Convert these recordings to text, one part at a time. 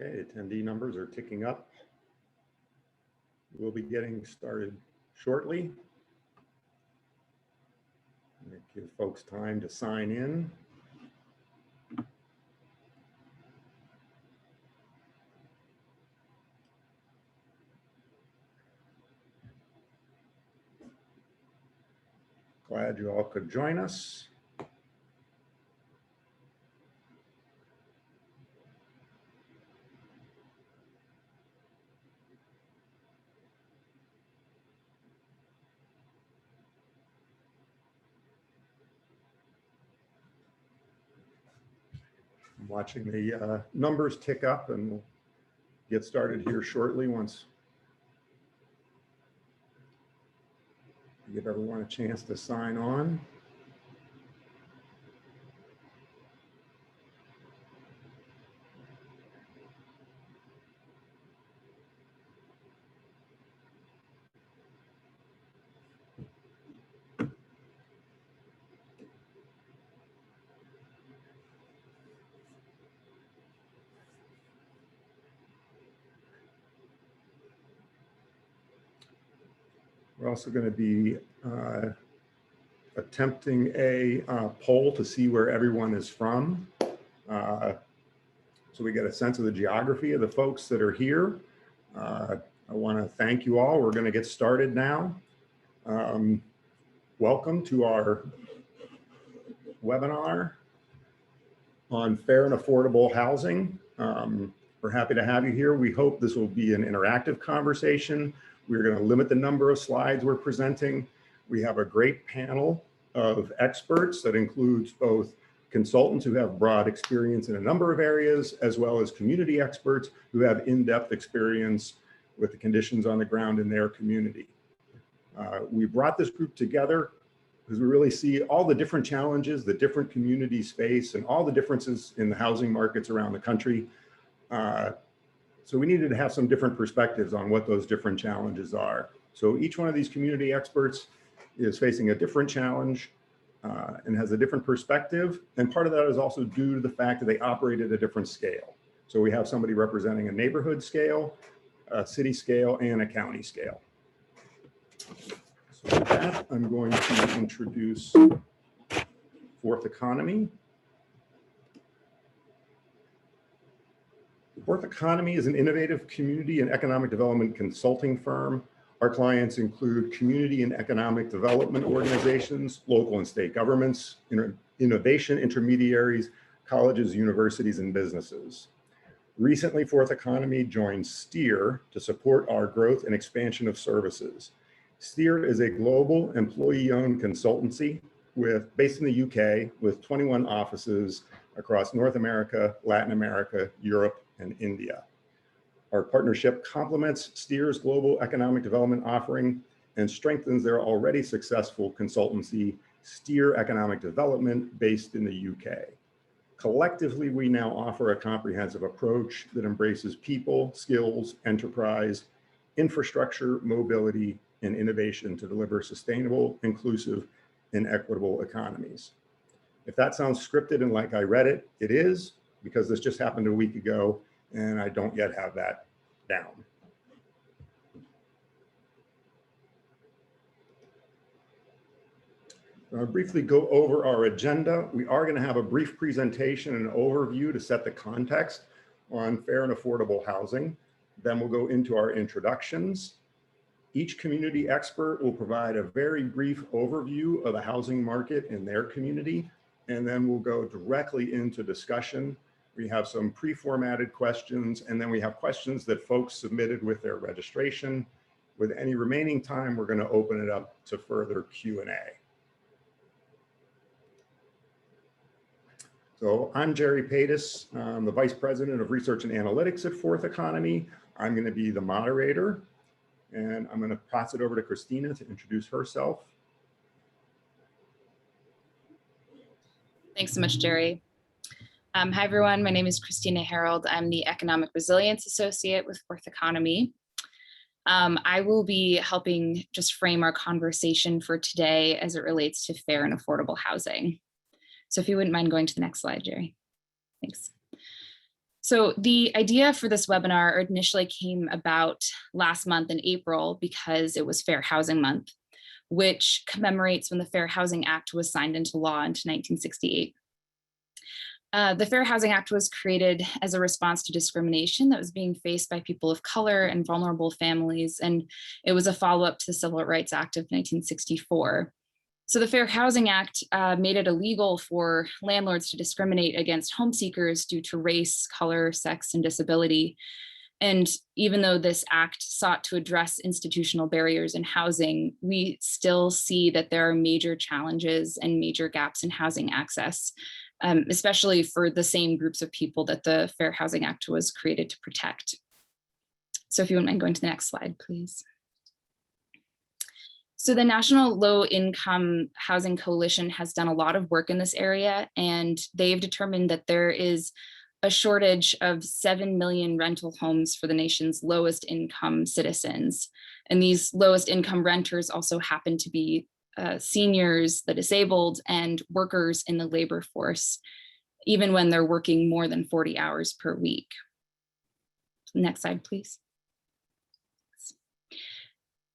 Okay, attendee numbers are ticking up. We'll be getting started shortly. Give folks time to sign in. Glad you all could join us. I'm watching the numbers tick up, and we'll get started here shortly once we give everyone a chance to sign on. We're also going to be attempting a poll to see where everyone is from. So we get a sense of the geography of the folks that are here. I want to thank you all. We're going to get started now. Welcome to our webinar on fair and affordable housing. We're happy to have you here. We hope this will be an interactive conversation. We're going to limit the number of slides we're presenting. We have a great panel of experts that includes both consultants who have broad experience in a number of areas, as well as community experts who have in-depth experience with the conditions on the ground in their community. We brought this group together because we really see all the different challenges that different communities face and all the differences in the housing markets around the country. So we needed to have some different perspectives on what those different challenges are. So each one of these community experts is facing a different challenge and has a different perspective. And part of that is also due to the fact that they operate at a different scale. So we have somebody representing a neighborhood scale, a city scale, and a county scale. So with that, I'm going to introduce Fourth Economy. Fourth Economy is an innovative community and economic development consulting firm. Our clients include community and economic development organizations, local and state governments, innovation intermediaries, colleges, universities, and businesses. Recently, Fourth Economy joined Steer to support our growth and expansion of services. Steer is a global employee-owned consultancy based in the UK with 21 offices across North America, Latin America, Europe, and India. Our partnership complements Steer's global economic development offering and strengthens their already successful consultancy, Steer Economic Development, based in the UK. Collectively, we now offer a comprehensive approach that embraces people, skills, enterprise, infrastructure, mobility, and innovation to deliver sustainable, inclusive, and equitable economies. If that sounds scripted and like I read it, it is, because this just happened a week ago and I don't yet have that down. I'll briefly go over our agenda. We are going to have a brief presentation and overview to set the context on fair and affordable housing. Then we'll go into our introductions. Each community expert will provide a very brief overview of the housing market in their community, and then we'll go directly into discussion. We have some pre-formatted questions, and then we have questions that folks submitted with their registration. With any remaining time, we're going to open it up to further Q&A. So I'm Jerry Patis. I'm the Vice President of Research and Analytics at Fourth Economy. I'm going to be the moderator, and I'm going to pass it over to Christina to introduce herself. Thanks so much, Jerry. Hi, everyone. My name is Christina Harold. I'm the Economic Resilience Associate with Fourth Economy. I will be helping just frame our conversation for today as it relates to fair and affordable housing. So if you wouldn't mind going to the next slide, Jerry. Thanks. So the idea for this webinar initially came about last month in April because it was Fair Housing Month, which commemorates when the Fair Housing Act was signed into law in 1968. The Fair Housing Act was created as a response to discrimination that was being faced by people of color and vulnerable families, and it was a follow-up to the Civil Rights Act of 1964. So the Fair Housing Act made it illegal for landlords to discriminate against home seekers due to race, color, sex, and disability. And even though this act sought to address institutional barriers in housing, we still see that there are major challenges and major gaps in housing access, especially for the same groups of people that the Fair Housing Act was created to protect. So if you wouldn't mind going to the next slide, please. So the National Low Income Housing Coalition has done a lot of work in this area, and they've determined that there is a shortage of 7 million rental homes for the nation's lowest income citizens. And these lowest income renters also happen to be seniors, the disabled, and workers in the labor force, even when they're working more than 40 hours per week. Next slide, please.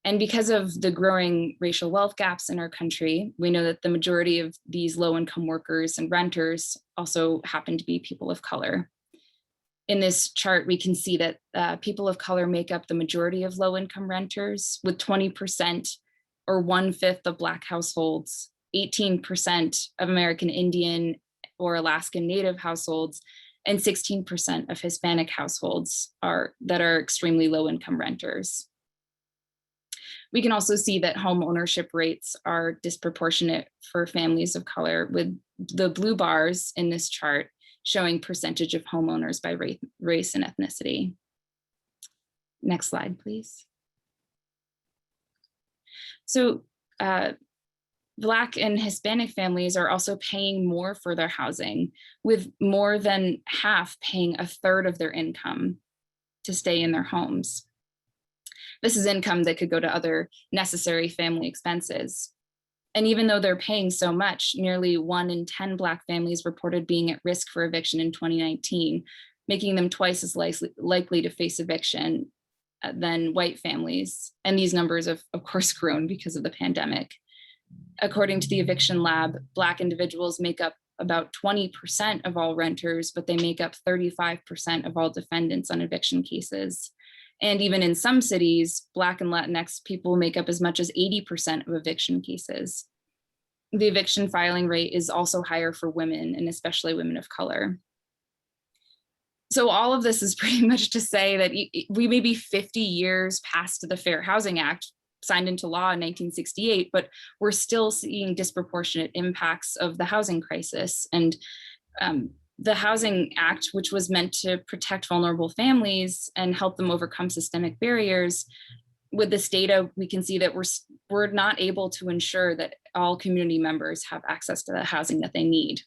And because of the growing racial wealth gaps in our country, we know that the majority of these low-income workers and renters also happen to be people of color. In this chart, we can see that people of color make up the majority of low-income renters, with 20% or 1/5 of Black households, 18% of American Indian or Alaskan Native households, and 16% of Hispanic households that are extremely low-income renters. We can also see that home ownership rates are disproportionate for families of color, with the blue bars in this chart showing percentage of homeowners by race and ethnicity. Next slide, please. So Black and Hispanic families are also paying more for their housing, with more than half paying 1/3 of their income to stay in their homes. This is income that could go to other necessary family expenses. And even though they're paying so much, nearly 1 in 10 Black families reported being at risk for eviction in 2019, making them twice as likely to face eviction than white families. And these numbers have, of course, grown because of the pandemic. According to the Eviction Lab, Black individuals make up about 20% of all renters, but they make up 35% of all defendants on eviction cases. And even in some cities, Black and Latinx people make up as much as 80% of eviction cases. The eviction filing rate is also higher for women, and especially women of color. So all of this is pretty much to say that we may be 50 years past the Fair Housing Act, signed into law in 1968, but we're still seeing disproportionate impacts of the housing crisis. And the Housing Act, which was meant to protect vulnerable families and help them overcome systemic barriers, with this data, we can see that we're not able to ensure that all community members have access to the housing that they need.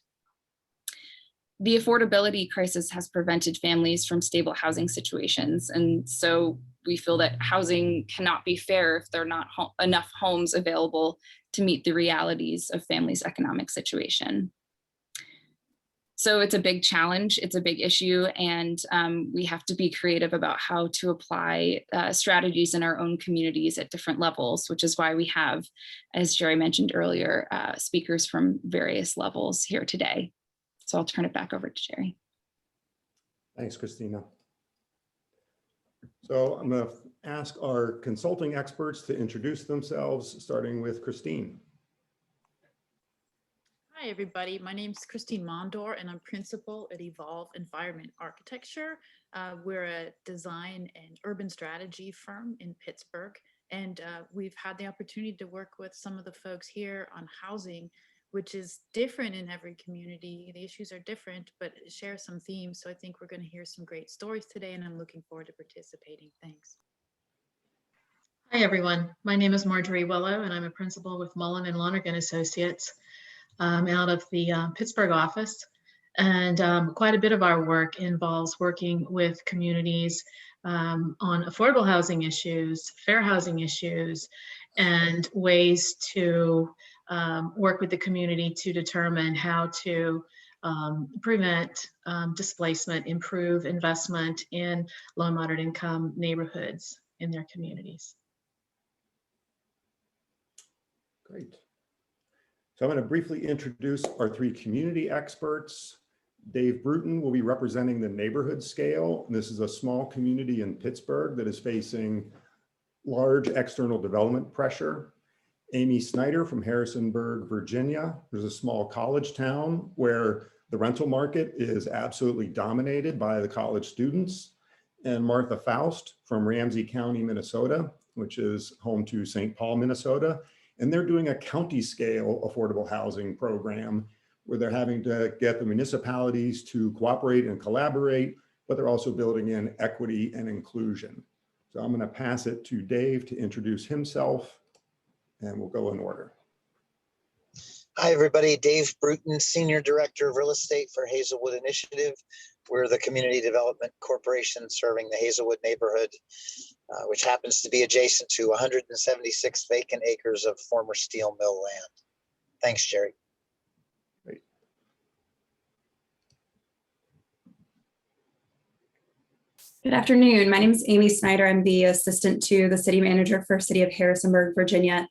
The affordability crisis has prevented families from stable housing situations. And so we feel that housing cannot be fair if there are not enough homes available to meet the realities of families' economic situation. So it's a big challenge, it's a big issue, and we have to be creative about how to apply strategies in our own communities at different levels, which is why we have, as Jerry mentioned earlier, speakers from various levels here today. So I'll turn it back over to Jerry. Thanks, Christina. So I'm going to ask our consulting experts to introduce themselves, starting with Christine. Hi, everybody. My name is Christine Mondor, and I'm principal at Evolve Environment Architecture. We're a design and urban strategy firm in Pittsburgh, and we've had the opportunity to work with some of the folks here on housing, which is different in every community. The issues are different, but share some themes. So I think we're going to hear some great stories today, and I'm looking forward to participating. Thanks. Hi, everyone. My name is Marjorie Willow, and I'm a principal with Mullin Lonergan Associates out of the Pittsburgh office. And quite a bit of our work involves working with communities on affordable housing issues, fair housing issues, and ways to work with the community to determine how to prevent displacement, improve investment in low and moderate income neighborhoods in their communities. Great. So I'm going to briefly introduce our three community experts. Dave Brewton will be representing the neighborhood scale. This is a small community in Pittsburgh that is facing large external development pressure. Amy Snider from Harrisonburg, Virginia. There's a small college town where the rental market is absolutely dominated by the college students. And Martha Faust from Ramsey County, Minnesota, which is home to St. Paul, Minnesota. And they're doing a county scale affordable housing program where they're having to get the municipalities to cooperate and collaborate, but they're also building in equity and inclusion. So I'm going to pass it to Dave to introduce himself, and we'll go in order. Hi, everybody. Dave Brewton, Senior Director of Real Estate for Hazelwood Initiative. We're the community development corporation serving the Hazelwood neighborhood, which happens to be adjacent to 176 vacant acres of former steel mill land. Thanks, Jerry. Great. Good afternoon. My name is Amy Snider. I'm the assistant to the city manager for City of Harrisonburg, Virginia.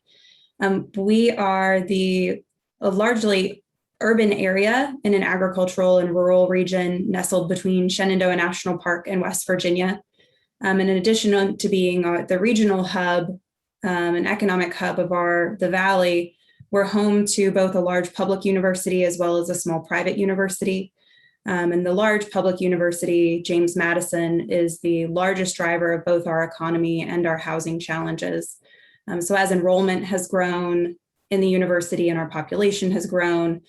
We are a largely urban area in an agricultural and rural region nestled between Shenandoah National Park and West Virginia. And in addition to being the regional hub, an economic hub of the valley, we're home to both a large public university as well as a small private university. And the large public university, James Madison, is the largest driver of both our economy and our housing challenges. So as enrollment has grown in the university and our population has grown,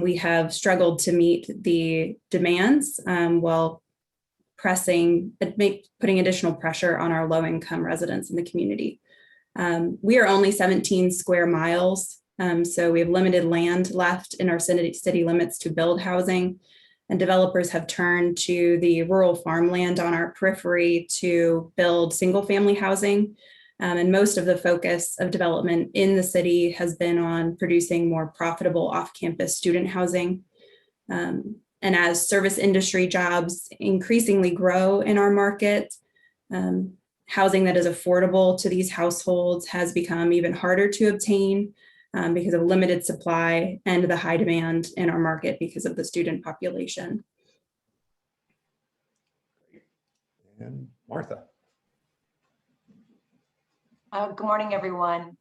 we have struggled to meet the demands while putting additional pressure on our low-income residents in the community. We are only 17 square miles, so we have limited land left in our city limits to build housing, and developers have turned to the rural farmland on our periphery to build single-family housing. And most of the focus of development in the city has been on producing more profitable off-campus student housing. And as service industry jobs increasingly grow in our market, housing that is affordable to these households has become even harder to obtain because of limited supply and the high demand in our market because of the student population. And Martha. Good morning, everyone.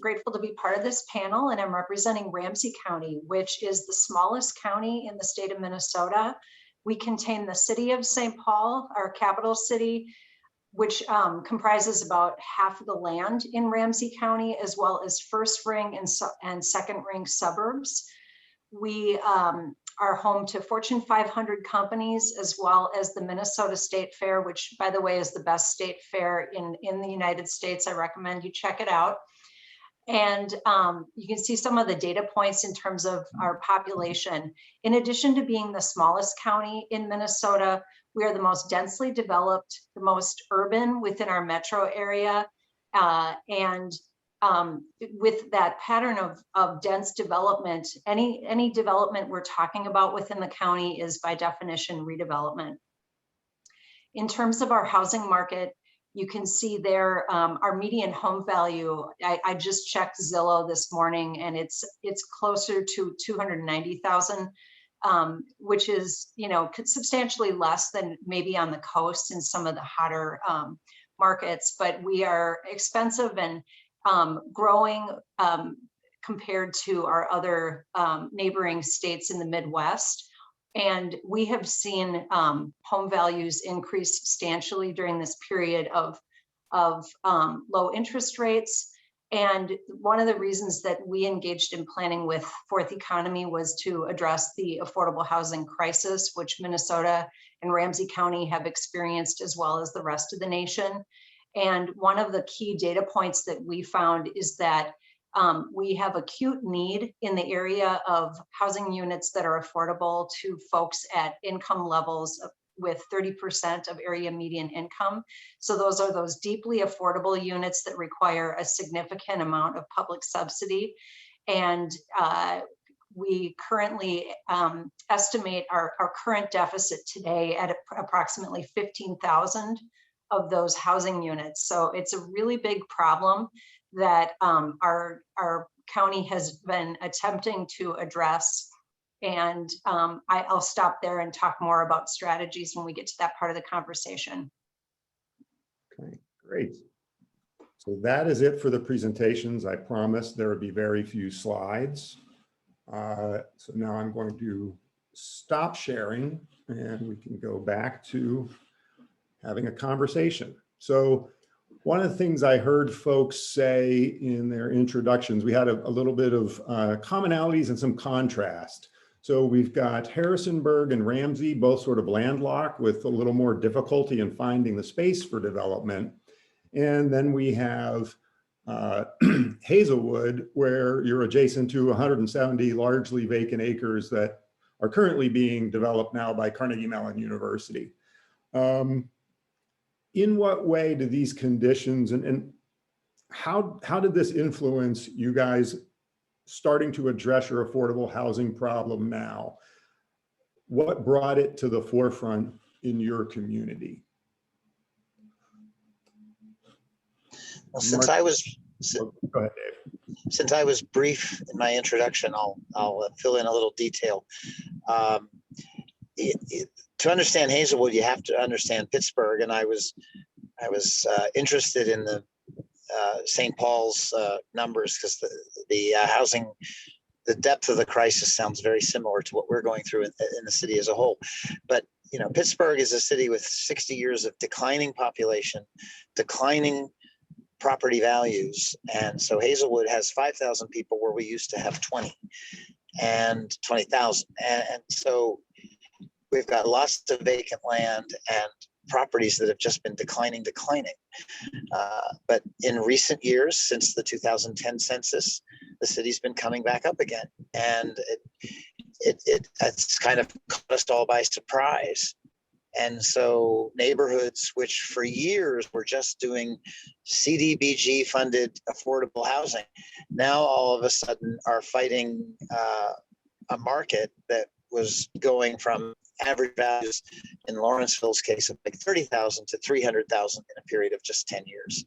Grateful to be part of this panel, and I'm representing Ramsey County, which is the smallest county in the state of Minnesota. We contain the city of St. Paul, our capital city, which comprises about half of the land in Ramsey County, as well as first ring and second ring suburbs. We are home to Fortune 500 companies, as well as the Minnesota State Fair, which, by the way, is the best state fair in the United States. I recommend you check it out. And you can see some of the data points in terms of our population. In addition to being the smallest county in Minnesota, we are the most densely developed, the most urban within our metro area. With that pattern of dense development, any development we're talking about within the county is by definition redevelopment. In terms of our housing market, you can see there our median home value. I just checked Zillow this morning, and it's closer to $290,000, which is substantially less than maybe on the coast in some of the hotter markets. But we are expensive and growing compared to our other neighboring states in the Midwest. And we have seen home values increase substantially during this period of low interest rates. And one of the reasons that we engaged in planning with Fourth Economy was to address the affordable housing crisis, which Minnesota and Ramsey County have experienced, as well as the rest of the nation. And one of the key data points that we found is that we have acute need in the area of housing units that are affordable to folks at income levels with 30% of area median income. So those are those deeply affordable units that require a significant amount of public subsidy. And we currently estimate our current deficit today at approximately 15,000 of those housing units. So it's a really big problem that our county has been attempting to address. And I'll stop there and talk more about strategies when we get to that part of the conversation. Okay, great. So that is it for the presentations. I promised there would be very few slides. So now I'm going to stop sharing and we can go back to having a conversation. So one of the things I heard folks say in their introductions, we had a little bit of commonalities and some contrast. So we've got Harrisonburg and Ramsey, both sort of landlocked with a little more difficulty in finding the space for development. And then we have Hazelwood, where you're adjacent to 170 largely vacant acres that are currently being developed now by Carnegie Mellon University. In what way do these conditions and how did this influence you guys starting to address your affordable housing problem now? What brought it to the forefront in your community? Well, Go ahead, Dave. since I was brief in my introduction, I'll fill in a little detail. To understand Hazelwood, you have to understand Pittsburgh, and I was interested in the St. Paul's numbers because the housing, the depth of the crisis sounds very similar to what we're going through in the city as a whole. But you know, Pittsburgh is a city with 60 years of declining population, declining property values, and so Hazelwood has 5,000 people where we used to have 20 and 20,000, and so we've got lots of vacant land and properties that have just been declining. But in recent years, since the 2010 census, the city's been coming back up again, and it's kind of caught us all by surprise. And so neighborhoods which for years were just doing CDBG funded affordable housing, now all of a sudden are fighting a market that was going from average values in Lawrenceville's case of like 30,000 to 300,000 in a period of just 10 years.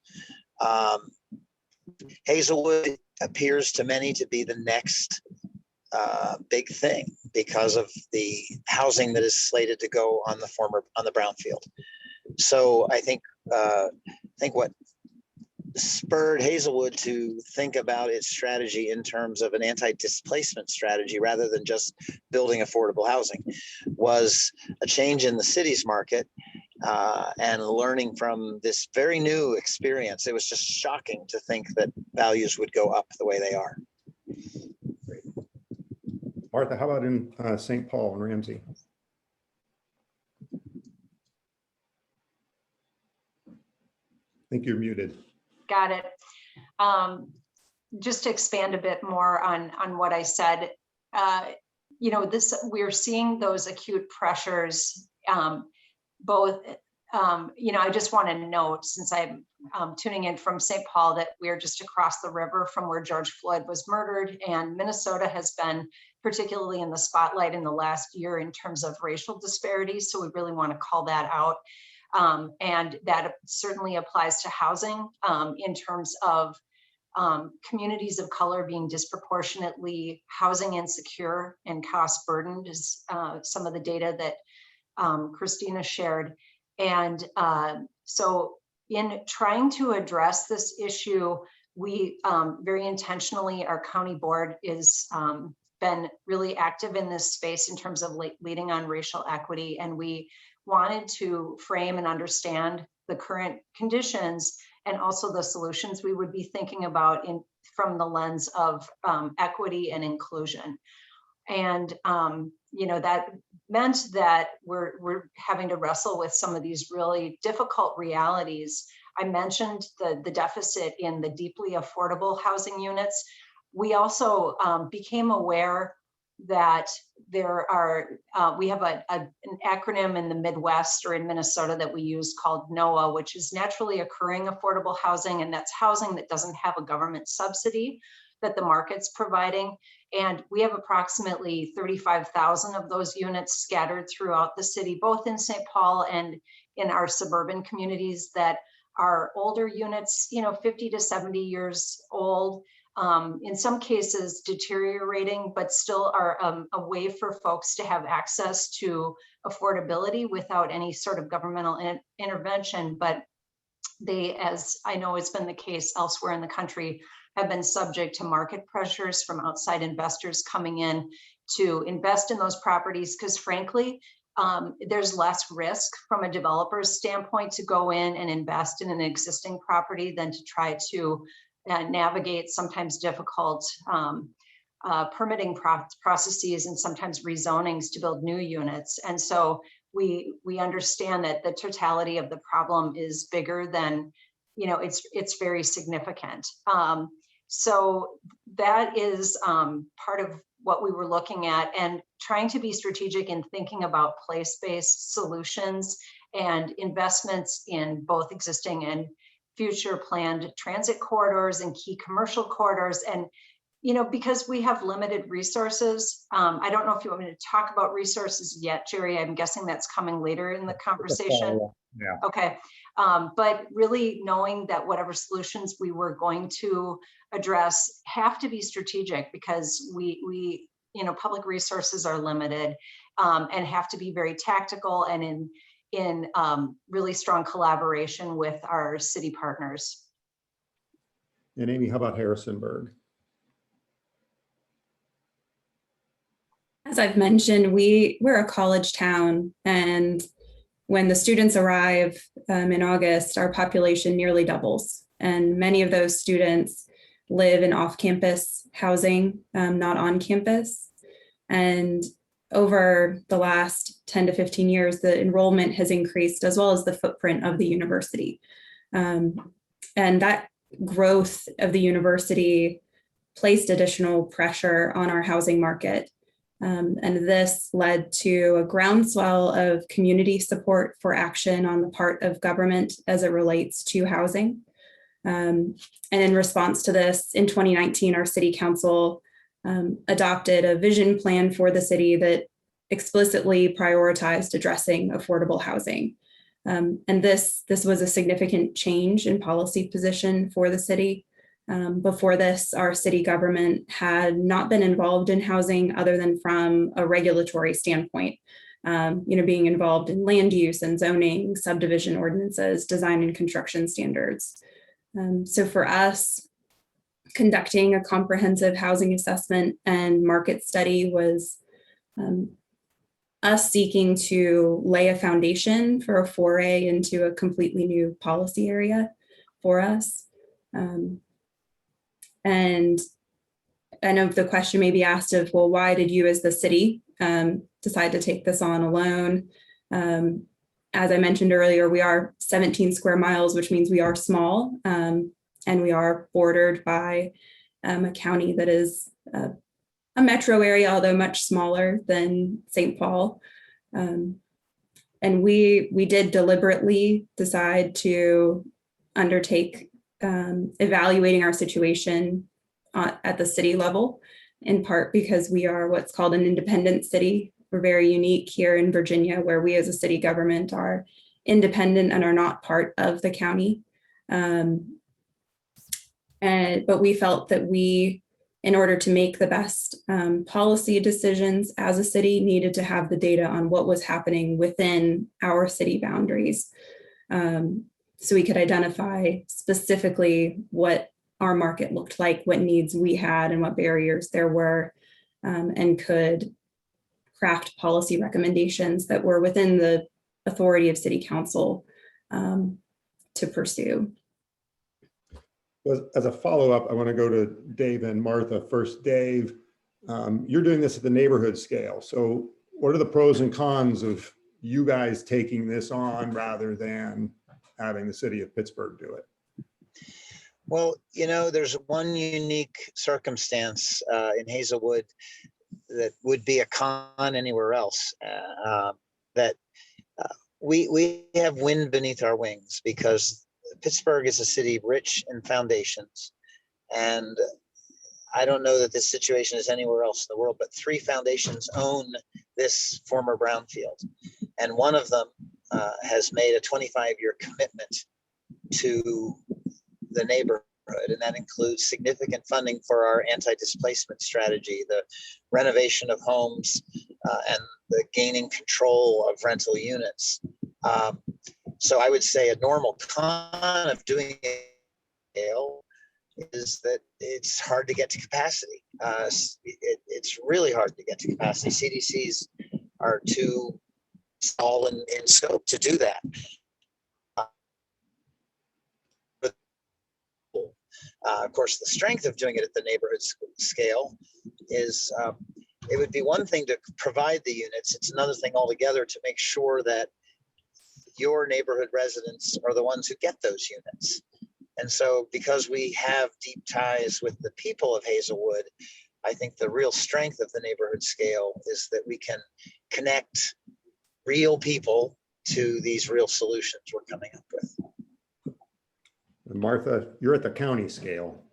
Hazelwood appears to many to be the next big thing because of the housing that is slated to go on the brownfield. So I think what spurred Hazelwood to think about its strategy in terms of an anti-displacement strategy rather than just building affordable housing was a change in the city's market and learning from this very new experience. It was just shocking to think that values would go up the way they are. Great. Martha, how about in St. Paul and Ramsey? I think you're muted. Got it. Just to expand a bit more on what I said, you know, we're seeing those acute pressures, both, you know, I just want to note, since I'm tuning in from St. Paul, that we're just across the river from where George Floyd was murdered, and Minnesota has been particularly in the spotlight in the last year in terms of racial disparities. So we really want to call that out. And that certainly applies to housing in terms of communities of color being disproportionately housing insecure and cost burdened is some of the data that Christina shared. And so in trying to address this issue, we very intentionally, our county board is been really active in this space in terms of leading on racial equity. And we wanted to frame and understand the current conditions and also the solutions we would be thinking about from the lens of equity and inclusion. And you know, that meant that we're having to wrestle with some of these really difficult realities. I mentioned the deficit in the deeply affordable housing units. We also became aware that there are, we have an acronym in the Midwest or in Minnesota that we use called NOAA, which is naturally occurring affordable housing. And that's housing that doesn't have a government subsidy. that the market's providing. And we have approximately 35,000 of those units scattered throughout the city, both in St. Paul and in our suburban communities that are older units, 50 to 70 years old, in some cases deteriorating, but still are a way for folks to have access to affordability without any sort of governmental intervention. But they, as I know has been the case elsewhere in the country, have been subject to market pressures from outside investors coming in to invest in those properties because frankly, there's less risk from a developer's standpoint to go in and invest in an existing property than to try to navigate sometimes difficult permitting processes and sometimes rezonings to build new units. And so we understand that the totality of the problem is bigger than, it's very significant. So that is part of what we were looking at and trying to be strategic in thinking about place-based solutions and investments in both existing and future planned transit corridors and key commercial corridors. And, because we have limited resources, I don't know if you want me to talk about resources yet, Jerry. I'm guessing that's coming later in the conversation. Yeah. Okay. But really knowing that whatever solutions we were going to address have to be strategic because we public resources are limited and have to be very tactical and in really strong collaboration with our city partners. And Amy, how about Harrisonburg? As I've mentioned, we're a college town, and when the students arrive in August, our population nearly doubles. And many of those students live in off-campus housing, not on campus. And over the last 10 to 15 years, the enrollment has increased as well as the footprint of the university. And that growth of the university placed additional pressure on our housing market. And this led to a groundswell of community support for action on the part of government as it relates to housing. And in response to this, in 2019, our city council adopted a vision plan for the city that explicitly prioritized addressing affordable housing. And this was a significant change in policy position for the city. Before this, our city government had not been involved in housing other than from a regulatory standpoint, being involved in land use and zoning, subdivision ordinances, design and construction standards. So for us, conducting a comprehensive housing assessment and market study was us seeking to lay a foundation for a foray into a completely new policy area for us. And I know the question may be asked of, well, why did you as the city decide to take this on alone? As I mentioned earlier, we are 17 square miles, which means we are small, and we are bordered by a county that is a metro area, although much smaller than St. Paul. And we did deliberately decide to undertake evaluating our situation at the city level, in part because we are what's called an independent city. We're very unique here in Virginia, where we as a city government are independent and are not part of the county. But we felt that we, in order to make the best policy decisions as a city, needed to have the data on what was happening within our city boundaries. So we could identify specifically what our market looked like, what needs we had, and what barriers there were, and could craft policy recommendations that were within the authority of City Council to pursue. As a follow-up, I want to go to Dave and Martha. First, Dave, you're doing this at the neighborhood scale. So what are the pros and cons of you guys taking this on rather than having the city of Pittsburgh do it? Well, there's one unique circumstance in Hazelwood that would be a con anywhere else, that we have wind beneath our wings because Pittsburgh is a city rich in foundations. And I don't know that this situation is anywhere else in the world, but 3 foundations own this former brownfield. And one of them has made a 25-year commitment to the neighborhood. And that includes significant funding for our anti-displacement strategy, the renovation of homes, and the gaining control of rental units. So I would say a normal con of doing it is that it's hard to get to capacity. It's really hard to get to capacity. CDCs are too small in scope to do that. Of course, the strength of doing it at the neighborhood scale is it would be one thing to provide the units. It's another thing altogether to make sure that your neighborhood residents are the ones who get those units. And so because we have deep ties with the people of Hazelwood, I think the real strength of the neighborhood scale is that we can connect real people to these real solutions we're coming up with. And Martha, you're at the county scale.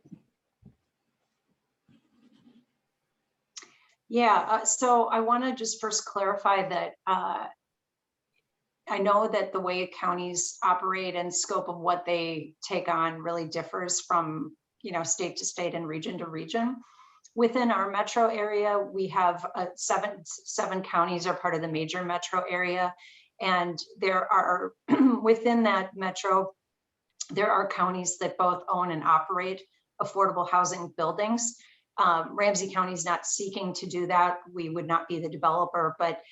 Yeah, so I want to just first clarify that I know that the way counties operate and scope of what they take on really differs from, state to state and region to region. Within our metro area, we have seven counties are part of the major metro area. And there are, within that metro, there are counties that both own and operate affordable housing buildings. Ramsey County is not seeking to do that. We would not be the developer, but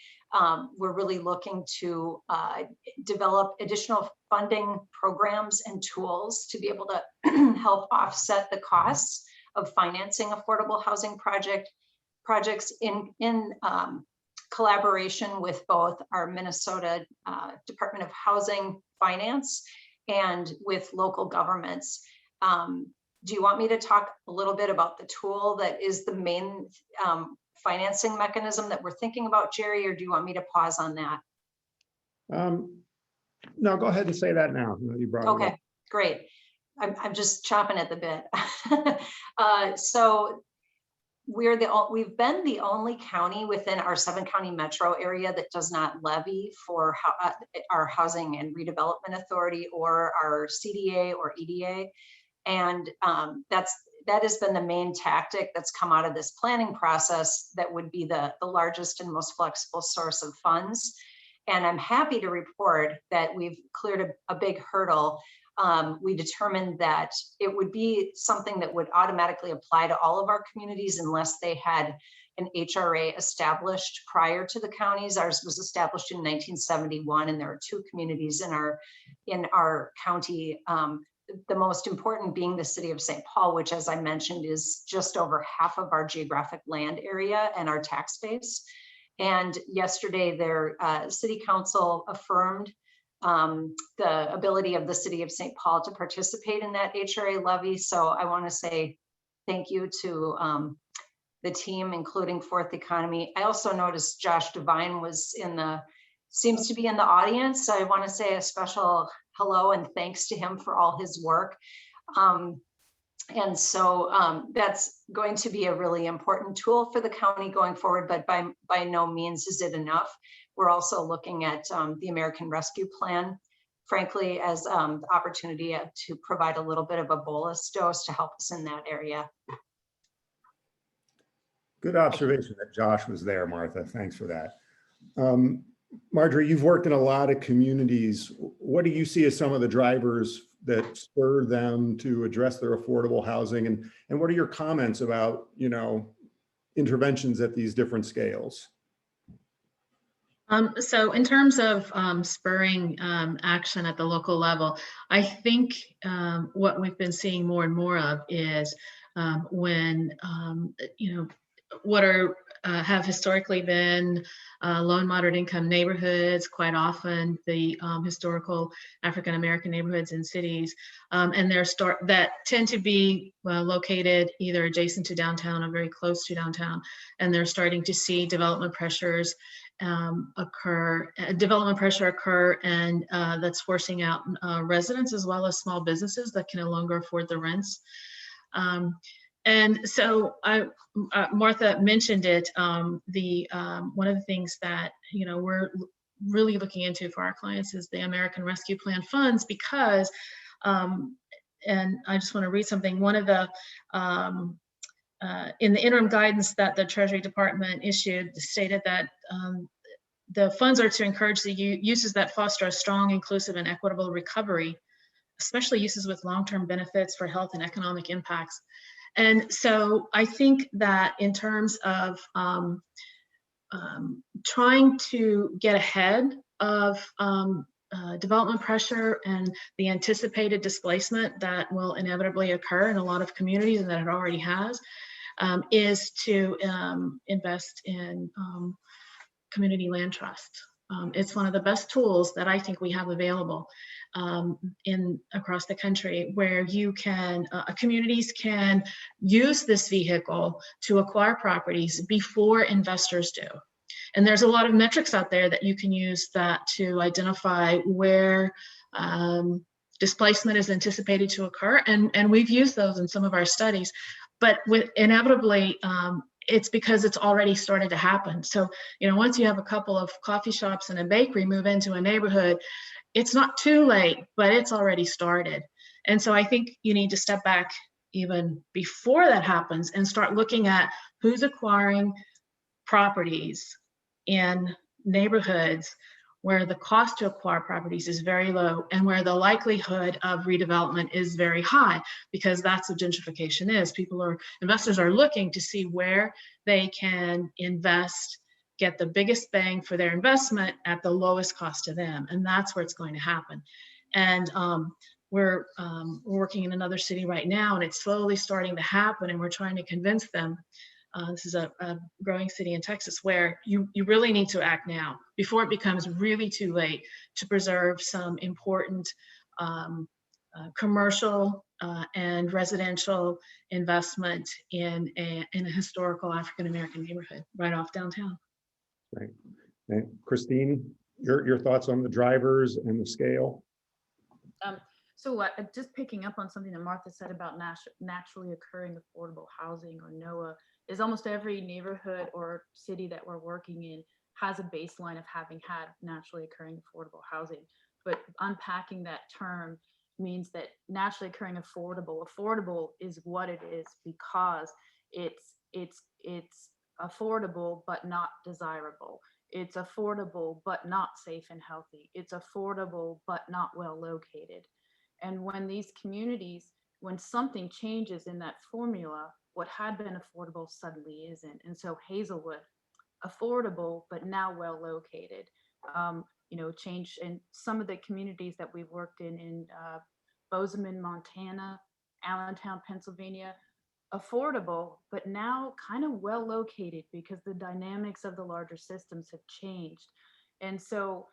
we're really looking to develop additional funding programs and tools to be able to help offset the costs of financing affordable housing projects in collaboration with both our Minnesota Department of Housing Finance and with local governments. Do you want me to talk a little bit about the tool that is the main financing mechanism that we're thinking about, Jerry, or do you want me to pause on that? No, go ahead and say that now. You brought it up. Okay, great. I'm just chomping at the bit. So we've been the only county within our 7-county metro area that does not levy for our Housing and Redevelopment Authority or our CDA or EDA. And that has been the main tactic that's come out of this planning process that would be the largest and most flexible source of funds. And I'm happy to report that we've cleared a big hurdle. We determined that it would be something that would automatically apply to all of our communities unless they had an HRA established prior to the counties. Ours was established in 1971, and there are 2 communities in our county. The most important being the city of St. Paul, which, as I mentioned, is just over half of our geographic land area and our tax base. And yesterday, their city council affirmed the ability of the city of St. Paul to participate in that HRA levy. So I want to say thank you to the team, including Fourth Economy. I also noticed Josh Devine seems to be in the audience. So I want to say a special hello and thanks to him for all his work. And so that's going to be a really important tool for the county going forward, but by no means is it enough. We're also looking at the American Rescue Plan, frankly, as the opportunity to provide a little bit of a bolus dose to help us in that area. Good observation that Josh was there, Martha. Thanks for that. Marjorie, you've worked in a lot of communities. What do you see as some of the drivers that spur them to address their affordable housing? And what are your comments about, interventions at these different scales? So in terms of spurring action at the local level, I think what we've been seeing more and more of is when, what have historically been low and moderate income neighborhoods, quite often the historical African-American neighborhoods in cities, and that tend to be located either adjacent to downtown or very close to downtown, and they're starting to see development pressure occur, and that's forcing out residents as well as small businesses that can no longer afford the rents. And so Martha mentioned it. One of the things that we're really looking into for our clients is the American Rescue Plan funds, because, and I just want to read something. One of the in the interim guidance that the Treasury Department issued stated that the funds are to encourage the uses that foster a strong, inclusive, and equitable recovery, especially uses with long-term benefits for health and economic impacts. And so I think that in terms of trying to get ahead of development pressure and the anticipated displacement that will inevitably occur in a lot of communities, and that it already has, is to invest in community land trust. It's one of the best tools that I think we have available across the country, where you can communities can use this vehicle to acquire properties before investors do. And there's a lot of metrics out there that you can use that to identify where displacement is anticipated to occur, and we've used those in some of our studies. But inevitably, it's because it's already started to happen. So, once you have a couple of coffee shops and a bakery move into a neighborhood, it's not too late, but it's already started. And so I think you need to step back even before that happens and start looking at who's acquiring properties in neighborhoods where the cost to acquire properties is very low and where the likelihood of redevelopment is very high, because that's what gentrification is. Investors are looking to see where they can invest, get the biggest bang for their investment at the lowest cost to them. And that's where it's going to happen. And we're working in another city right now, and it's slowly starting to happen, and we're trying to convince them. This is a growing city in Texas where you really need to act now before it becomes really too late to preserve some important commercial and residential investment in a historical African-American neighborhood right off downtown. Right. And Christine, your thoughts on the drivers and the scale? So just picking up on something that Martha said about naturally occurring affordable housing, or NOAA, is almost every neighborhood or city that we're working in has a baseline of having had naturally occurring affordable housing. But unpacking that term means that naturally occurring affordable is what it is because it's affordable but not desirable. It's affordable but not safe and healthy. It's affordable but not well located. And when these communities, when something changes in that formula, what had been affordable suddenly isn't. And so Hazelwood, affordable, but now well located. Change in some of the communities that we've worked in Bozeman, Montana, Allentown, Pennsylvania, affordable, but now kind of well located because the dynamics of the larger systems have changed. And so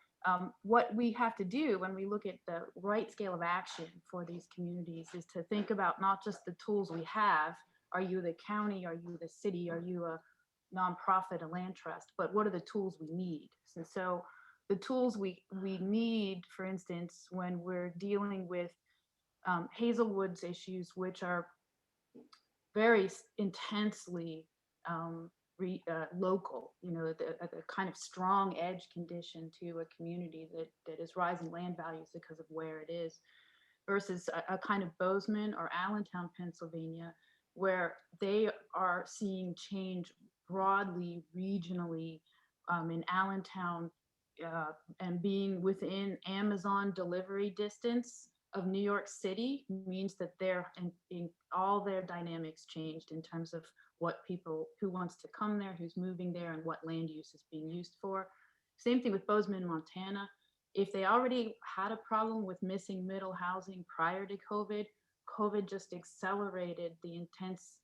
what we have to do when we look at the right scale of action for these communities is to think about not just the tools we have. Are you the county? Are you the city? Are you a nonprofit, a land trust? But what are the tools we need? And so the tools we need, for instance, when we're dealing with Hazelwood's issues, which are very intensely local, a kind of strong edge condition to a community that is rising land values because of where it is, versus a kind of Bozeman or Allentown, Pennsylvania, where they are seeing change broadly, regionally. In Allentown, and being within Amazon delivery distance of New York City means that in all their dynamics changed in terms of who wants to come there, who's moving there, and what land use is being used for. Same thing with Bozeman, Montana. If they already had a problem with missing middle housing prior to COVID just accelerated the intense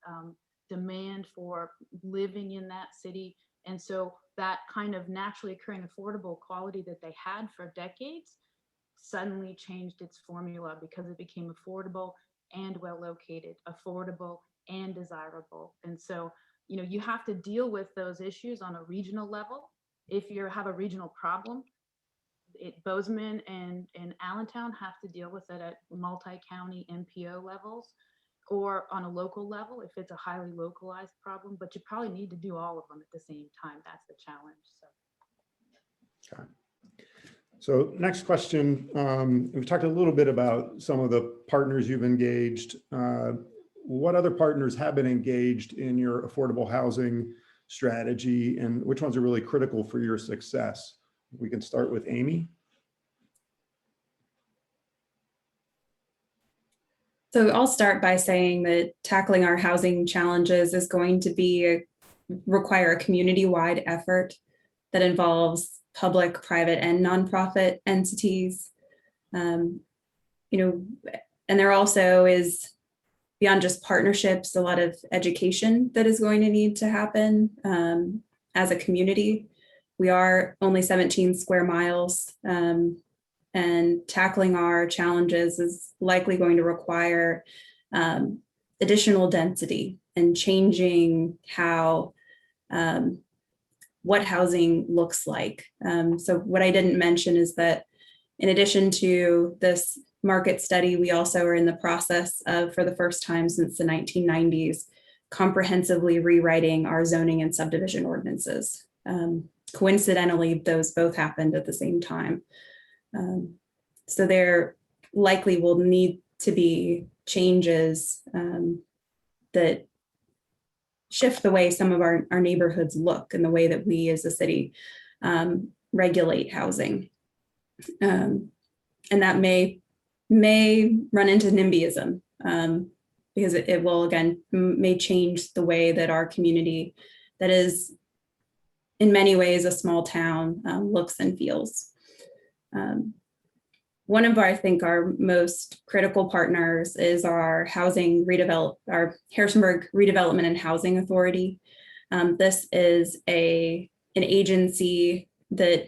demand for living in that city. And so that kind of naturally occurring affordable quality that they had for decades suddenly changed its formula because it became affordable and well located, affordable and desirable. And so, you have to deal with those issues on a regional level. If you have a regional problem, Bozeman and Allentown have to deal with it at multi-county MPO levels. or on a local level if it's a highly localized problem, but you probably need to do all of them at the same time. That's the challenge. So. Okay. So next question, we've talked a little bit about some of the partners you've engaged. What other partners have been engaged in your affordable housing strategy, and which ones are really critical for your success? We can start with Amy. So I'll start by saying that tackling our housing challenges is going to require a community-wide effort that involves public, private, and nonprofit entities. And there also is, beyond just partnerships, a lot of education that is going to need to happen as a community. We are only 17 square miles, and tackling our challenges is likely going to require additional density and changing how what housing looks like. So what I didn't mention is that in addition to this market study, we also are in the process of, for the first time since the 1990s, comprehensively rewriting our zoning and subdivision ordinances. Coincidentally, those both happened at the same time. So there likely will need to be changes that shift the way some of our neighborhoods look and the way that we as a city regulate housing. And that may run into NIMBYism because it will, again, may change the way that our community that is in many ways a small town looks and feels. One of I think our most critical partners is our Harrisonburg Redevelopment and Housing Authority. This is an agency that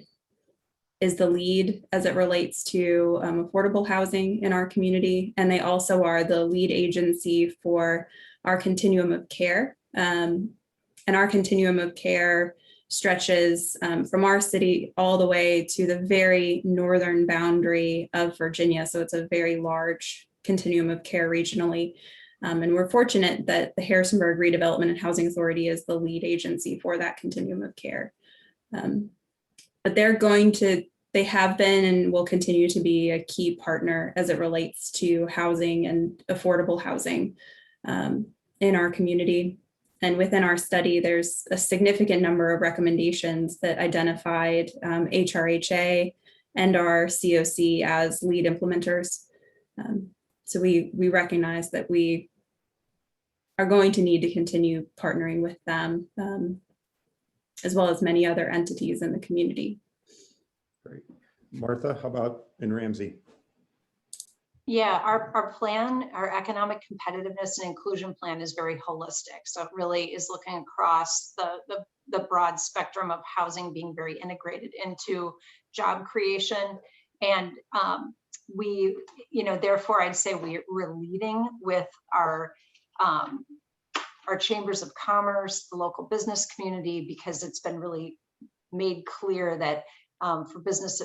is the lead as it relates to affordable housing in our community. And they also are the lead agency for our continuum of care. And our continuum of care stretches from our city all the way to the very northern boundary of Virginia. So it's a very large continuum of care regionally. And we're fortunate that the Harrisonburg Redevelopment and Housing Authority is the lead agency for that continuum of care. But they have been and will continue to be a key partner as it relates to housing and affordable housing in our community. And within our study, there's a significant number of recommendations that identified HRHA and our COC as lead implementers. So we recognize that we are going to need to continue partnering with them, as well as many other entities in the community. Great. Martha, how about in Ramsey? Yeah, our plan, our economic competitiveness and inclusion plan is very holistic. So it really is looking across the broad spectrum of housing being very integrated into job creation. And therefore I'd say we're leading with our chambers of commerce, the local business community, because it's been really made clear that for business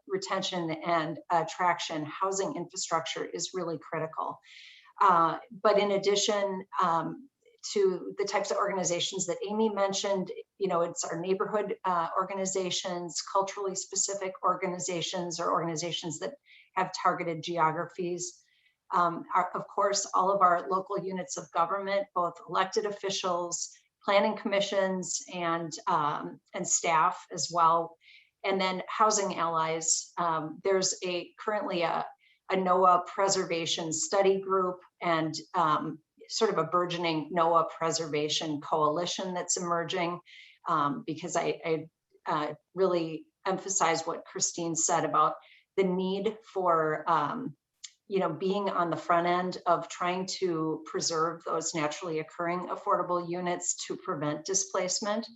retention and attraction, housing infrastructure is really critical. But in addition to the types of organizations that Amy mentioned, it's our neighborhood organizations, culturally specific organizations, or organizations that have targeted geographies. Of course, all of our local units of government, both elected officials, planning commissions, and staff as well. And then housing allies. There's currently a NOAA preservation study group and sort of a burgeoning NOAA preservation coalition that's emerging, because I really emphasize what Christine said about the need for being on the front end of trying to preserve those naturally occurring affordable units to prevent displacement.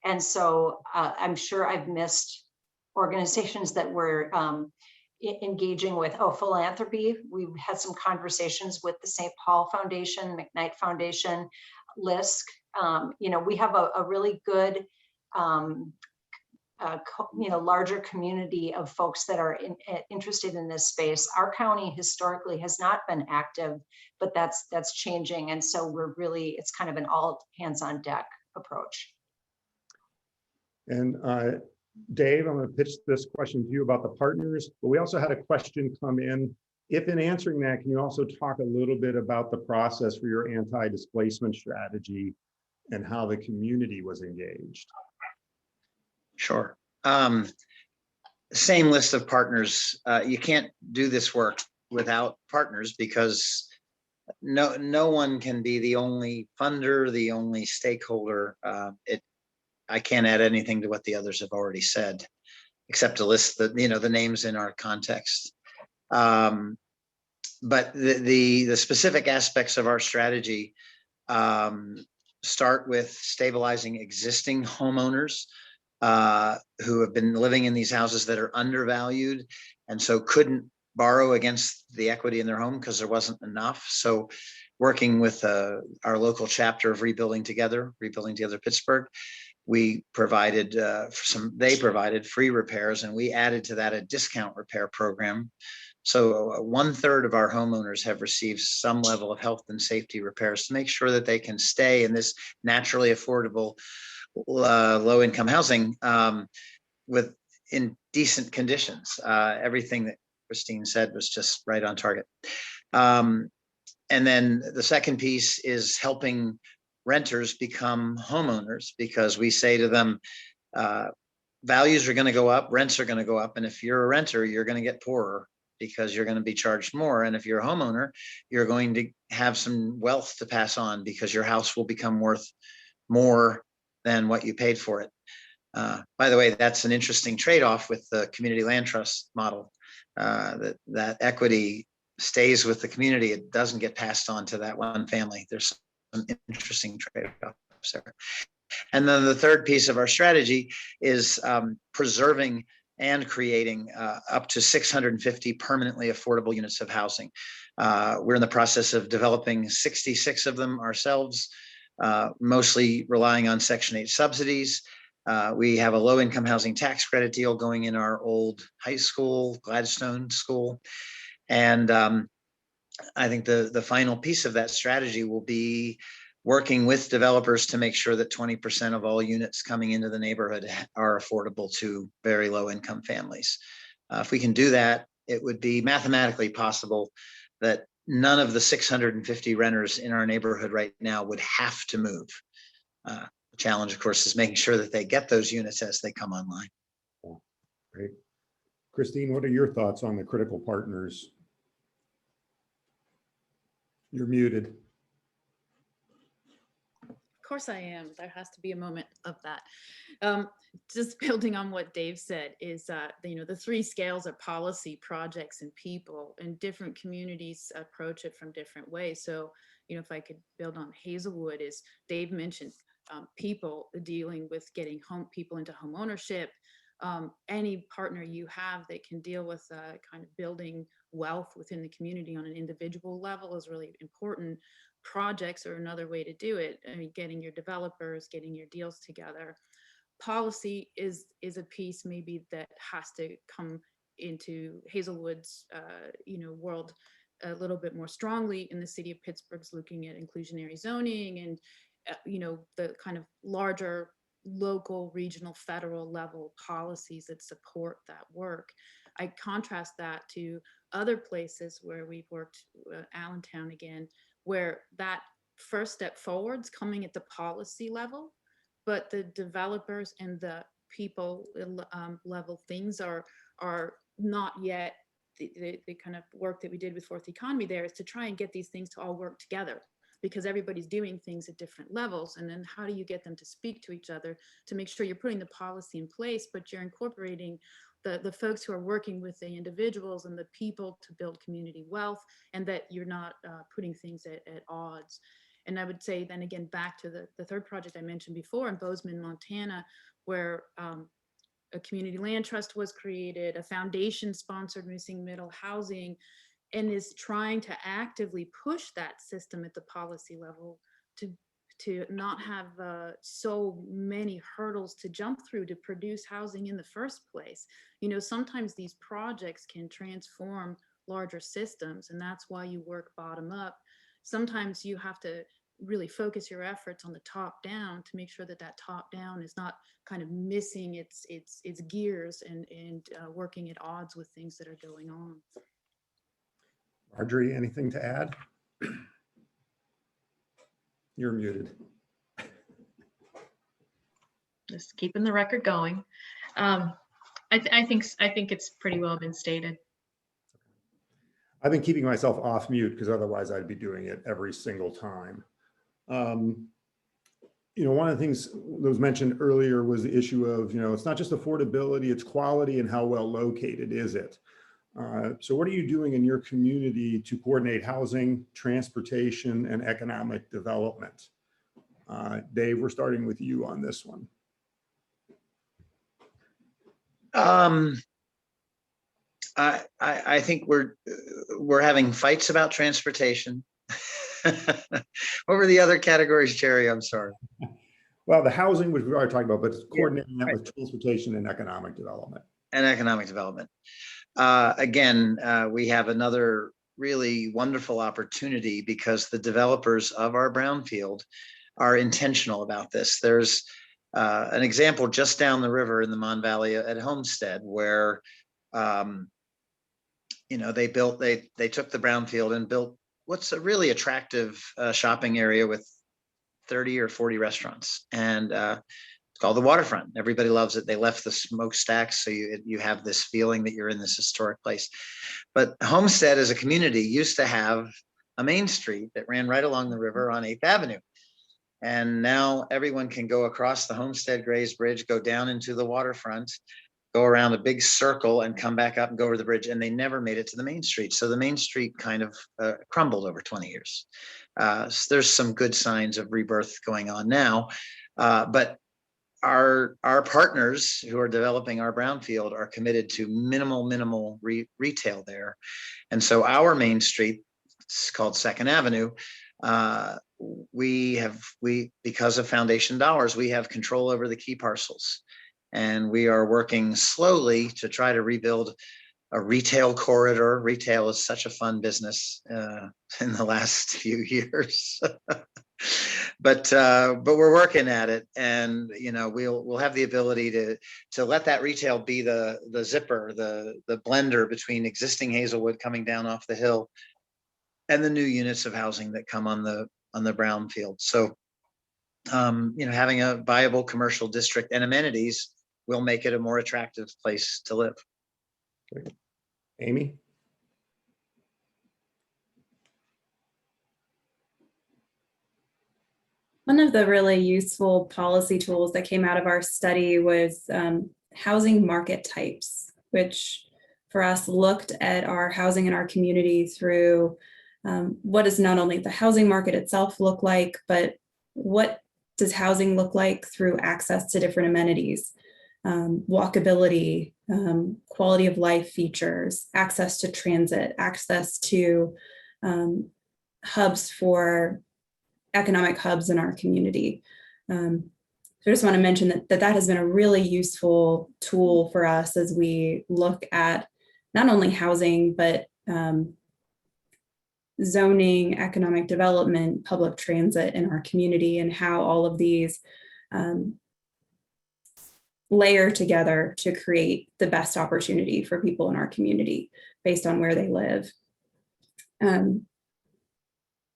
And so I'm sure I've missed organizations that we're engaging with. Philanthropy. We've had some conversations with the St. Paul Foundation, McKnight Foundation, LISC. We have a really good larger community of folks that are interested in this space. Our county historically has not been active, but that's changing. And so it's kind of an all hands on deck approach. And Dave, I'm going to pitch this question to you about the partners, but we also had a question come in. If in answering that, can you also talk a little bit about the process for your anti-displacement strategy and how the community was engaged? Sure. Same list of partners. You can't do this work without partners because no one can be the only funder, the only stakeholder. I can't add anything to what the others have already said, except to list the names in our context. But the specific aspects of our strategy start with stabilizing existing homeowners who have been living in these houses that are undervalued and so couldn't borrow against the equity in their home because there wasn't enough. So working with our local chapter of Rebuilding Together Pittsburgh, they provided free repairs, and we added to that a discount repair program. So 1/3 of our homeowners have received some level of health and safety repairs to make sure that they can stay in this naturally affordable low-income housing in decent conditions. Everything that Christine said was just right on target. And then the second piece is helping renters become homeowners, because we say to them, values are going to go up, rents are going to go up, and if you're a renter, you're going to get poorer because you're going to be charged more. And if you're a homeowner, you're going to have some wealth to pass on because your house will become worth more than what you paid for it. By the way, that's an interesting trade-off with the community land trust model. That equity stays with the community. It doesn't get passed on to that one family. There's some interesting trade-offs there. And then the third piece of our strategy is preserving and creating up to 650 permanently affordable units of housing. We're in the process of developing 66 of them ourselves, mostly relying on Section 8 subsidies. We have a low-income housing tax credit deal going in our old high school, Gladstone School. And I think the final piece of that strategy will be working with developers to make sure that 20% of all units coming into the neighborhood are affordable to very low income families. If we can do that, it would be mathematically possible that none of the 650 renters in our neighborhood right now would have to move. The challenge, of course, is making sure that they get those units as they come online. Great. Christine, what are your thoughts on the critical partners? You're muted. Of course I am. There has to be a moment of that. Just building on what Dave said is, the three scales are policy, projects, and people, and different communities approach it from different ways. So, if I could build on Hazelwood, is Dave mentioned people dealing with getting people into home ownership. Any partner you have that can deal with kind of building wealth within the community on an individual level is really important. Projects are another way to do it. I mean, getting your developers, getting your deals together. Policy is a piece maybe that has to come into Hazelwood's world a little bit more strongly. In the city of Pittsburgh's looking at inclusionary zoning and the kind of larger local, regional, federal level policies that support that work. I contrast that to other places where we've worked, Allentown again, where that first step forward's coming at the policy level, but the developers and the people level things are not yet. The kind of work that we did with Fourth Economy there is to try and get these things to all work together, because everybody's doing things at different levels. And then how do you get them to speak to each other to make sure you're putting the policy in place, but you're incorporating the folks who are working with the individuals and the people to build community wealth, and that you're not putting things at odds. And I would say then again, back to the third project I mentioned before in Bozeman, Montana, where a community land trust was created, a foundation sponsored missing middle housing, and is trying to actively push that system at the policy level to not have so many hurdles to jump through to produce housing in the first place. You know, sometimes these projects can transform larger systems, and that's why you work bottom up. Sometimes you have to really focus your efforts on the top down to make sure that that top down is not kind of missing its gears and working at odds with things that are going on. Marjorie, anything to add? You're muted. Just keeping the record going. I think it's pretty well been stated. I've been keeping myself off mute because otherwise I'd be doing it every single time. You know, one of the things that was mentioned earlier was the issue of, you know, it's not just affordability, it's quality and how well located is it. So what are you doing in your community to coordinate housing, transportation, and economic development? Dave, we're starting with you on this one. I think we're having fights about transportation. What were the other categories, Jerry? I'm sorry. Well, the housing, which we already talked about, but it's coordinating that with transportation and economic development. And economic development. Again, we have another really wonderful opportunity because the developers of our brownfield are intentional about this. There's an example just down the river in the Mon Valley at Homestead where, you know, they took the brownfield and built what's a really attractive shopping area with 30 or 40 restaurants. And it's called the Waterfront. Everybody loves it. They left the smokestacks, so you have this feeling that you're in this historic place. But Homestead as a community used to have a main street that ran right along the river on 8th Avenue. And now everyone can go across the Homestead Grays Bridge, go down into the waterfront, go around a big circle and come back up and go over the bridge. And they never made it to the main street. So the main street kind of crumbled over 20 years. So there's some good signs of rebirth going on now. But our partners who are developing our brownfield are committed to minimal retail there. And so our main street, it's called 2nd Avenue, because of foundation dollars, we have control over the key parcels. And we are working slowly to try to rebuild a retail corridor. Retail is such a fun business in the last few years. But we're working at it, and you know we'll have the ability to let that retail be the zipper, the blender between existing Hazelwood coming down off the hill and the new units of housing that come on the brownfield. So you know, having a viable commercial district and amenities will make it a more attractive place to live. Great. Amy? One of the really useful policy tools that came out of our study was housing market types, which for us looked at our housing in our community through what does not only the housing market itself look like, but what does housing look like through access to different amenities, walkability, quality of life features, access to transit, access to hubs for economic hubs in our community. So I just want to mention that has been a really useful tool for us as we look at not only housing, but zoning, economic development, public transit in our community, and how all of these layer together to create the best opportunity for people in our community based on where they live.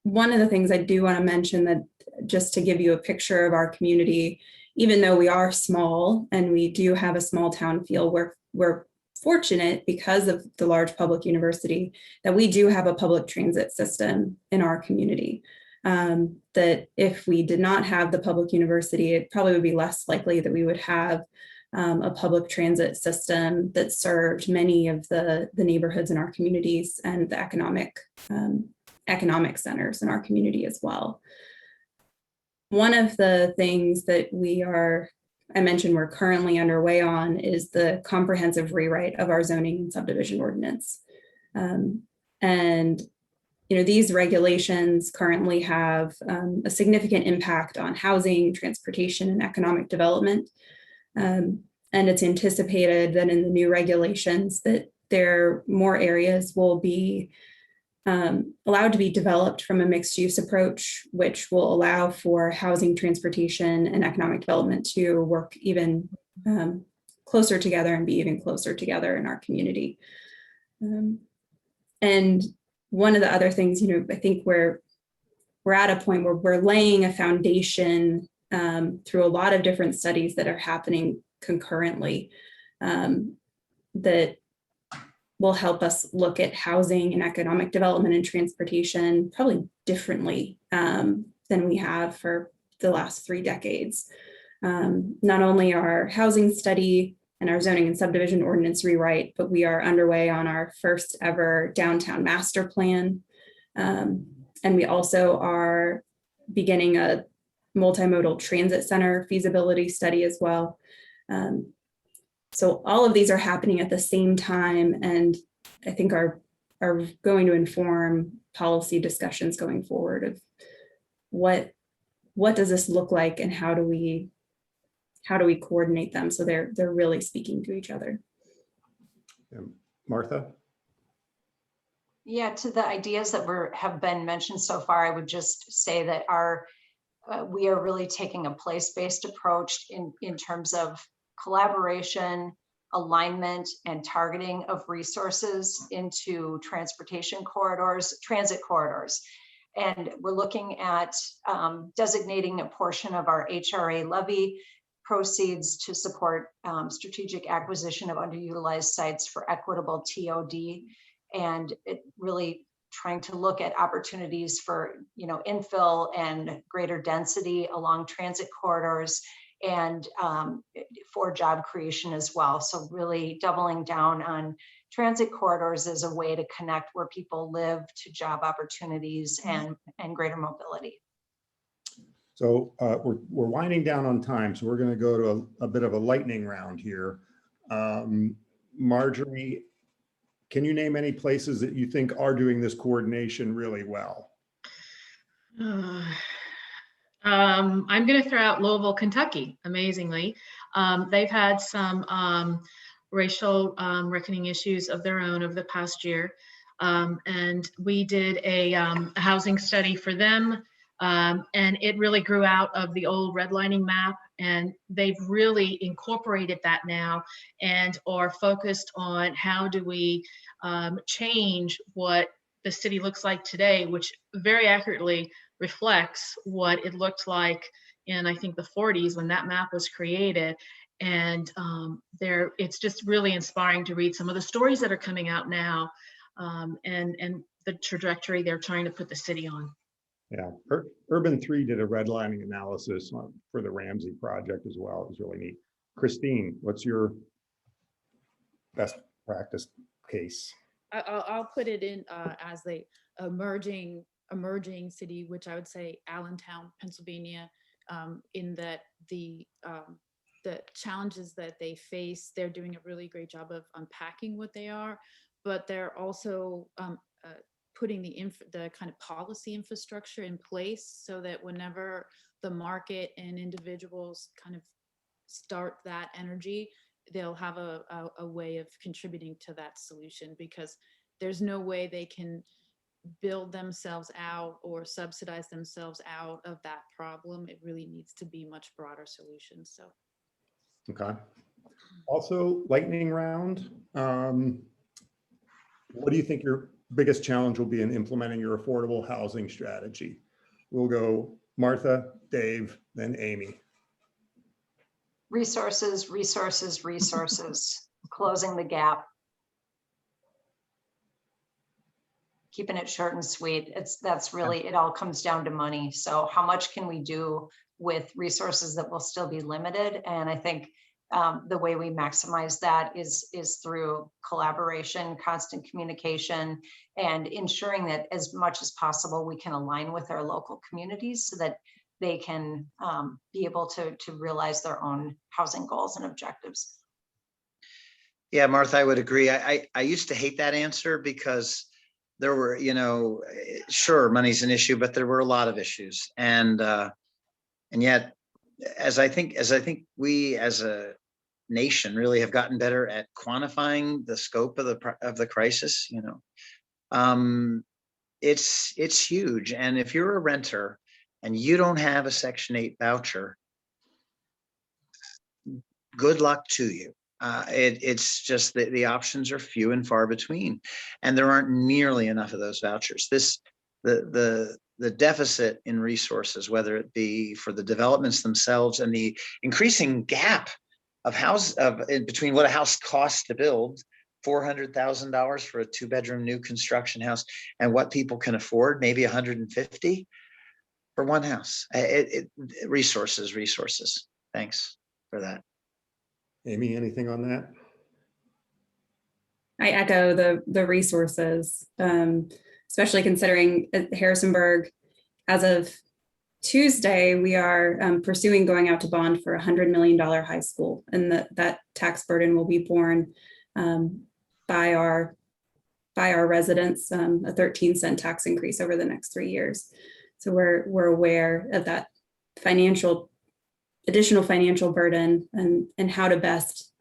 One of the things I do want to mention, that just to give you a picture of our community, even though we are small and we do have a small town feel, we're fortunate because of the large public university that we do have a public transit system in our community. That if we did not have the public university, it probably would be less likely that we would have a public transit system that served many of the neighborhoods in our communities and the economic centers in our community as well. One of the things that I mentioned we're currently underway on is the comprehensive rewrite of our zoning and subdivision ordinance. And these regulations currently have a significant impact on housing, transportation, and economic development. And it's anticipated that in the new regulations that more areas will be allowed to be developed from a mixed use approach, which will allow for housing, transportation, and economic development to work even closer together and be even closer together in our community. And one of the other things, I think we're at a point where we're laying a foundation through a lot of different studies that are happening concurrently that will help us look at housing and economic development and transportation probably differently than we have for the last 3 decades. Not only our housing study and our zoning and subdivision ordinance rewrite, but we are underway on our first ever downtown master plan. And we also are beginning a multimodal transit center feasibility study as well. So all of these are happening at the same time, and I think are going to inform policy discussions going forward of what does this look like and how do we coordinate them so they're really speaking to each other. Martha? Yeah, to the ideas that have been mentioned so far, I would just say that we are really taking a place-based approach in terms of collaboration, alignment, and targeting of resources into transportation corridors, transit corridors. And we're looking at designating a portion of our HRA levy proceeds to support strategic acquisition of underutilized sites for equitable TOD, and it really trying to look at opportunities for infill and greater density along transit corridors and for job creation as well. So really doubling down on transit corridors as a way to connect where people live to job opportunities and greater mobility. So we're winding down on time, so we're going to go to a bit of a lightning round here. Marjorie, can you name any places that you think are doing this coordination really well? I'm going to throw out Louisville, Kentucky. Amazingly, they've had some racial reckoning issues of their own over the past year, and we did a housing study for them, and it really grew out of the old redlining map, and they've really incorporated that now and are focused on how do we change what the city looks like today, which very accurately reflects what it looked like in, I think, the 40s when that map was created. And it's just really inspiring to read some of the stories that are coming out now, and the trajectory they're trying to put the city on. Yeah, Urban 3 did a redlining analysis for the Ramsey project as well. It was really neat. Christine, what's your best practice case? I'll put it in as the emerging city, which I would say Allentown, Pennsylvania, in that the challenges that they face, they're doing a really great job of unpacking what they are, but they're also putting the kind of policy infrastructure in place so that whenever the market and individuals kind of start that energy, they'll have a way of contributing to that solution, because there's no way they can build themselves out or subsidize themselves out of that problem. It really needs to be much broader solutions. So, okay. Also, lightning round. What do you think your biggest challenge will be in implementing your affordable housing strategy? We'll go Martha, Dave, then Amy. Resources, closing the gap. Keeping it short and sweet. That's really, it all comes down to money. So how much can we do with resources that will still be limited? And I think the way we maximize that is through collaboration, constant communication, and ensuring that as much as possible, we can align with our local communities so that they can be able to realize their own housing goals and objectives. Yeah, Martha, I would agree. I used to hate that answer because there were, sure, money's an issue, but there were a lot of issues. And yet, as I think we as a nation really have gotten better at quantifying the scope of the crisis, it's huge. And if you're a renter and you don't have a Section 8 voucher, good luck to you. It's just that the options are few and far between, and there aren't nearly enough of those vouchers. The deficit in resources, whether it be for the developments themselves and the increasing gap of between what a house costs to build, $400,000 for a 2-bedroom new construction house, and what people can afford, maybe $150,000 for one house. Resources. Thanks for that. Amy, anything on that? I echo the resources, especially considering Harrisonburg, as of Tuesday, we are pursuing going out to bond for $100 million high school, and that tax burden will be borne by our residents, a 13-cent tax increase over the next 3 years. So we're aware of that additional financial burden and how to best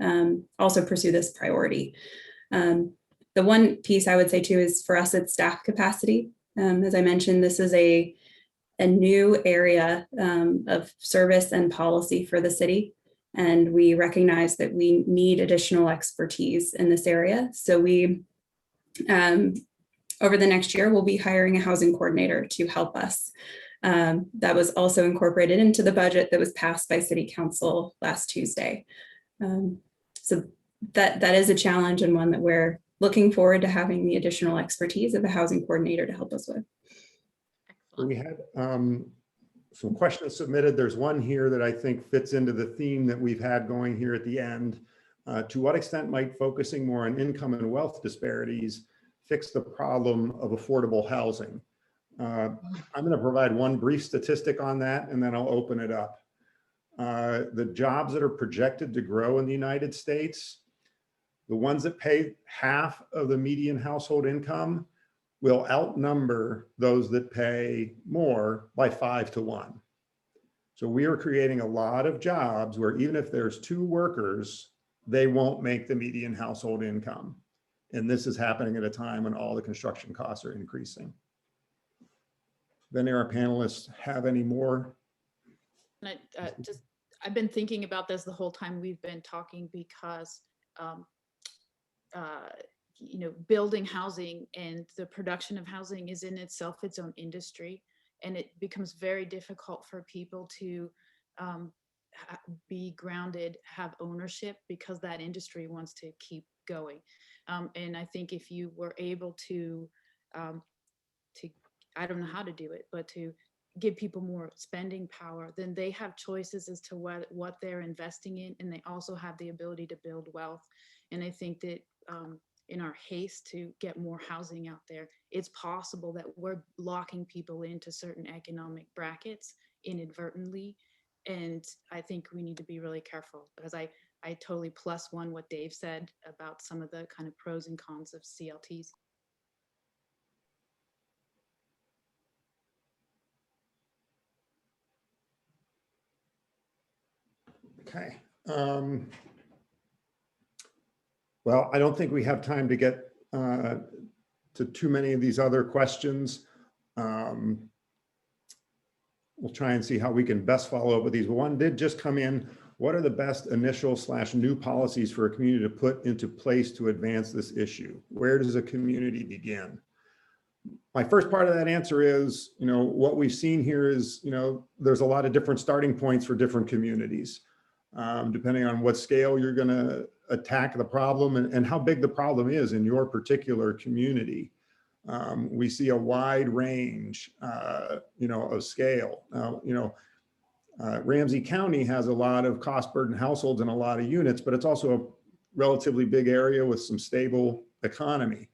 also pursue this priority. The one piece I would say too is for us, it's staff capacity. As I mentioned, this is a new area of service and policy for the city. And we recognize that we need additional expertise in this area. So we, over the next year, we'll be hiring a housing coordinator to help us. That was also incorporated into the budget that was passed by City Council last Tuesday. So that is a challenge, and one that we're looking forward to having the additional expertise of a housing coordinator to help us with. We had some questions submitted. There's one here that I think fits into the theme that we've had going here at the end. To what extent might focusing more on income and wealth disparities fix the problem of affordable housing? I'm going to provide one brief statistic on that, and then I'll open it up. The jobs that are projected to grow in the United States, the ones that pay half of the median household income, will outnumber those that pay more by 5 to 1. So we are creating a lot of jobs where even if there's 2 workers, they won't make the median household income. And this is happening at a time when all the construction costs are increasing. Then our panelists have any more? And I've been thinking about this the whole time we've been talking, because building housing and the production of housing is in itself its own industry, and it becomes very difficult for people to be grounded, have ownership, because that industry wants to keep going. And I think if you were able to I don't know how to do it, but to give people more spending power, then they have choices as to what they're investing in, and they also have the ability to build wealth. And I think that in our haste to get more housing out there, it's possible that we're locking people into certain economic brackets inadvertently. And I think we need to be really careful, because I totally +1 what Dave said about some of the kind of pros and cons of CLTs. Okay. Well, I don't think we have time to get to too many of these other questions. We'll try and see how we can best follow up with these. One did just come in. What are the best initial / new policies for a community to put into place to advance this issue? Where does a community begin? My first part of that answer is, what we've seen here is, there's a lot of different starting points for different communities. Depending on what scale you're going to attack the problem and how big the problem is in your particular community. We see a wide range, of scale. Ramsey County has a lot of cost burden households and a lot of units, but it's also a relatively big area with some stable economy.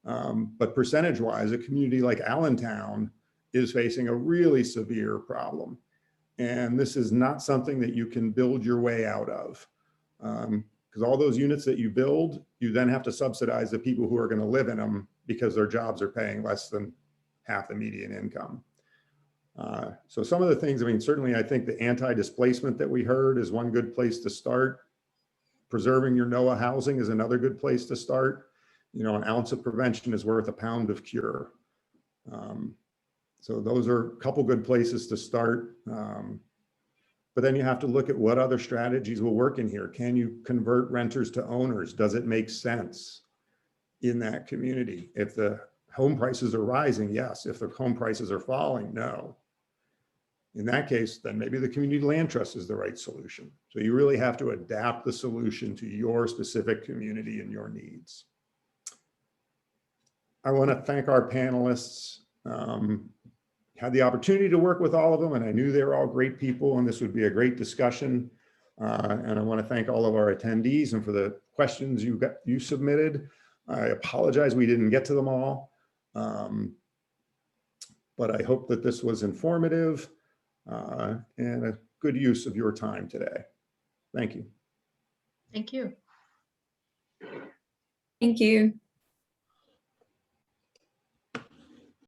But percentage-wise, a community like Allentown is facing a really severe problem. And this is not something that you can build your way out of, because all those units that you build, you then have to subsidize the people who are going to live in them because their jobs are paying less than half the median income. So some of the things, I mean, certainly I think the anti-displacement that we heard is one good place to start. Preserving your NOAA housing is another good place to start. You know, an ounce of prevention is worth a pound of cure. So those are a couple good places to start. But then you have to look at what other strategies will work in here. Can you convert renters to owners? Does it make sense in that community? If the home prices are rising, yes. If the home prices are falling, no. In that case, then maybe the community land trust is the right solution. So you really have to adapt the solution to your specific community and your needs. I want to thank our panelists. Had the opportunity to work with all of them, and I knew they were all great people, and this would be a great discussion. And I want to thank all of our attendees and for the questions you submitted. I apologize we didn't get to them all, but I hope that this was informative and a good use of your time today. Thank you. Thank you. Thank you.